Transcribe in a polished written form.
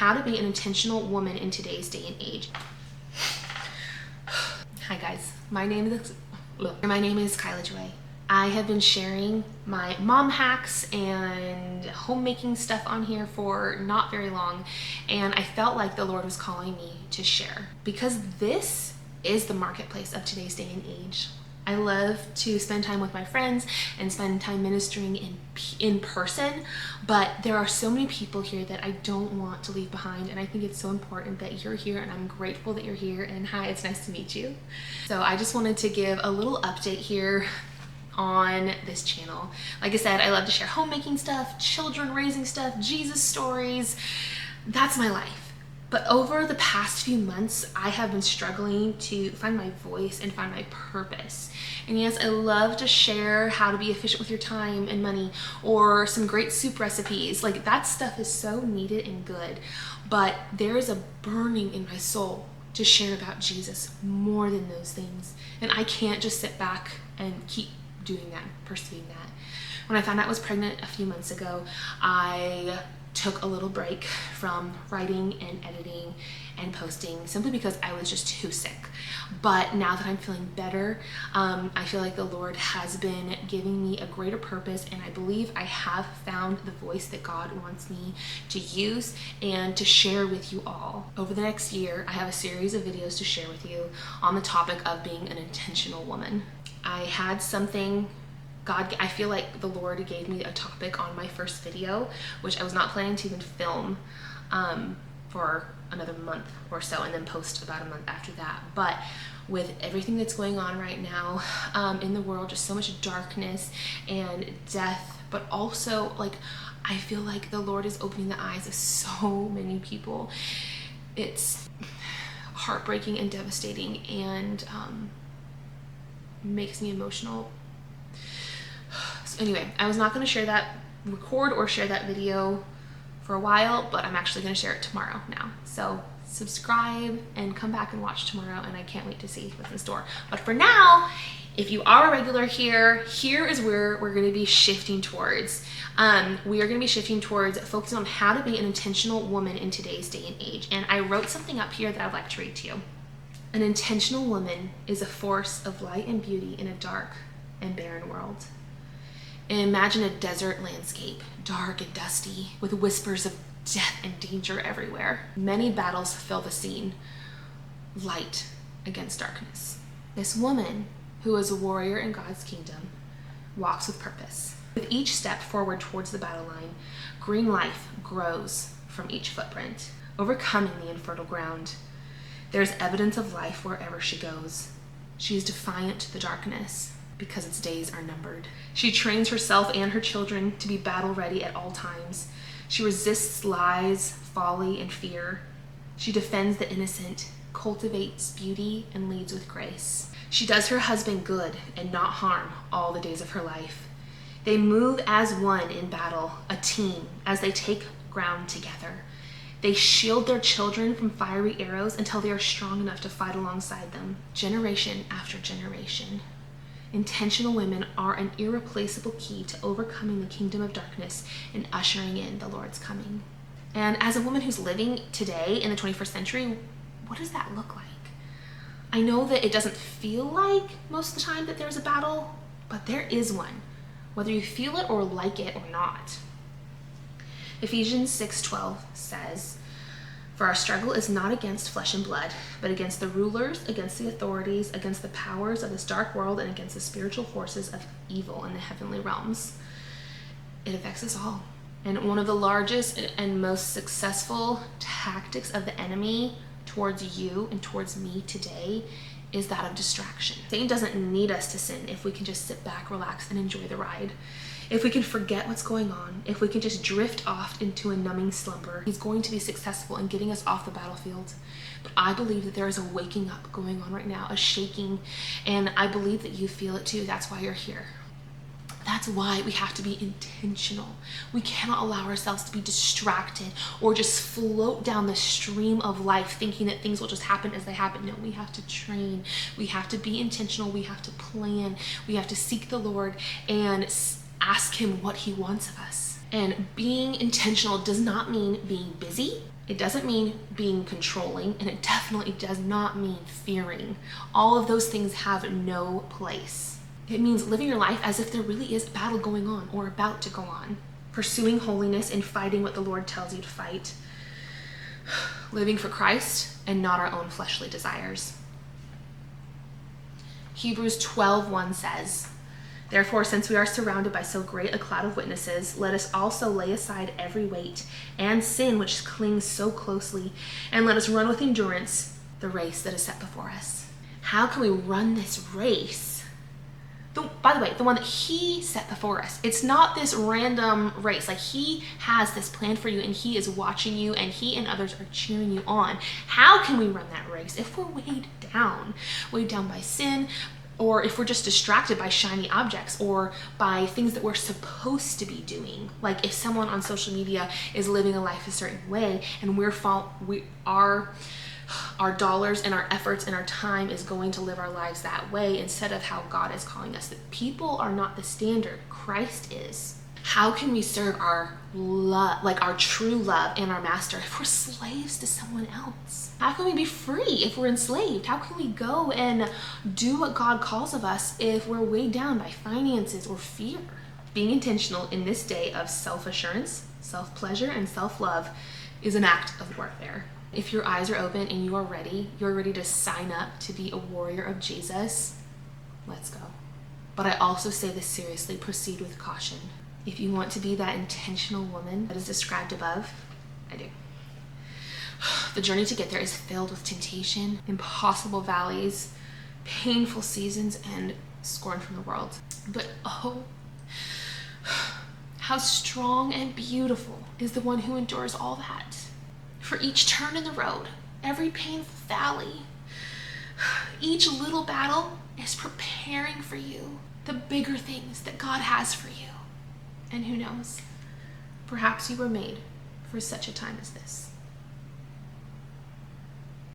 how to be an intentional woman in today's day and age. Hi guys, my name is Kyla Joy. I have been sharing my mom hacks and homemaking stuff on here for not very long, and I felt like the Lord was calling me to share because this is the marketplace of today's day and age. I love to spend time with my friends and spend time ministering in person, but there are so many people here that I don't want to leave behind, and I think it's so important that you're here, and I'm grateful that you're here. And hi, it's nice to meet you. So I just wanted to give a little update here on this channel. Like I said, I love to share homemaking stuff, children raising stuff, Jesus stories. That's my life. But over the past few months, I have been struggling to find my voice and find my purpose. And yes, I love to share how to be efficient with your time and money, or some great soup recipes. Like, that stuff is so needed and good. But there is a burning in my soul to share about Jesus more than those things. And I can't just sit back and keep doing that, pursuing that. When I found out I was pregnant a few months ago, I took a little break from writing and editing and posting simply because I was just too sick. But now that I'm feeling better, I feel like the Lord has been giving me a greater purpose, and I believe I have found the voice that God wants me to use and to share with you all. Over the next year, I have a series of videos to share with you on the topic of being an intentional woman. I had something I feel like the Lord gave me a topic on my first video, which I was not planning to even film for another month or so, and then post about a month after that. But with everything that's going on right now in the world, just so much darkness and death, but also, like, I feel like the Lord is opening the eyes of so many people. It's heartbreaking and devastating, and makes me emotional. So anyway, I was not going to record or share that video for a while, but I'm actually going to share it tomorrow now. So subscribe and come back and watch tomorrow, and I can't wait to see what's in store. But for now, if you are a regular here is where we're going to be shifting towards. We are going to be shifting towards focusing on how to be an intentional woman in today's day and age. And I wrote something up here that I'd like to read to you. An intentional woman is a force of light and beauty in a dark and barren world. And imagine a desert landscape, dark and dusty, with whispers of death and danger everywhere. Many battles fill the scene, light against darkness. This woman, who is a warrior in God's kingdom, walks with purpose. With each step forward towards the battle line, green life grows from each footprint, overcoming the infertile ground. There is evidence of life wherever she goes. She is defiant to the darkness, because its days are numbered. She trains herself and her children to be battle ready at all times. She resists lies, folly, and fear. She defends the innocent, cultivates beauty, and leads with grace. She does her husband good and not harm all the days of her life. They move as one in battle, a team, as they take ground together. They shield their children from fiery arrows until they are strong enough to fight alongside them, generation after generation. Intentional women are an irreplaceable key to overcoming the kingdom of darkness and ushering in the Lord's coming. And as a woman who's living today in the 21st century, what does that look like? I know that it doesn't feel like most of the time that there's a battle, but there is one, whether you feel it or like it or not. Ephesians 6:12 says, "For our struggle is not against flesh and blood, but against the rulers, against the authorities, against the powers of this dark world, and against the spiritual forces of evil in the heavenly realms." It affects us all. And one of the largest and most successful tactics of the enemy towards you and towards me today is that of distraction. Satan doesn't need us to sin if we can just sit back, relax, and enjoy the ride. If we can forget what's going on, if we can just drift off into a numbing slumber, he's going to be successful in getting us off the battlefield. But I believe that there is a waking up going on right now, a shaking, and I believe that you feel it too. That's why you're here. That's why we have to be intentional. We cannot allow ourselves to be distracted or just float down the stream of life thinking that things will just happen as they happen. No, we have to train. We have to be intentional. We have to plan. We have to seek the Lord and ask him what he wants of us. And being intentional does not mean being busy. It doesn't mean being controlling, and it definitely does not mean fearing. All of those things have no place. It means living your life as if there really is a battle going on or about to go on. Pursuing holiness and fighting what the Lord tells you to fight. Living for Christ and not our own fleshly desires. Hebrews 12:1 says, "Therefore, since we are surrounded by so great a cloud of witnesses, let us also lay aside every weight and sin which clings so closely, and let us run with endurance the race that is set before us." How can we run this race? By the way, the one that he set before us. It's not this random race. Like, he has this plan for you, and he is watching you, and he and others are cheering you on. How can we run that race if we're weighed down by sin, or if we're just distracted by shiny objects or by things that we're supposed to be doing? Like, if someone on social media is living a life a certain way, and our dollars and our efforts and our time is going to live our lives that way instead of how God is calling us. That people are not the standard. Christ is. How can we serve our love, like our true love and our master, if we're slaves to someone else? How can we be free if we're enslaved? How can we go and do what God calls of us if we're weighed down by finances or fear? Being intentional in this day of self-assurance, self-pleasure, and self-love is an act of warfare. If your eyes are open and you're ready to sign up to be a warrior of Jesus, let's go. But I also say this seriously, proceed with caution. If you want to be that intentional woman that is described above, I do. The journey to get there is filled with temptation, impossible valleys, painful seasons, and scorn from the world. But oh, how strong and beautiful is the one who endures all that. For each turn in the road, every painful valley, each little battle is preparing for you the bigger things that God has for you. And who knows, perhaps you were made for such a time as this.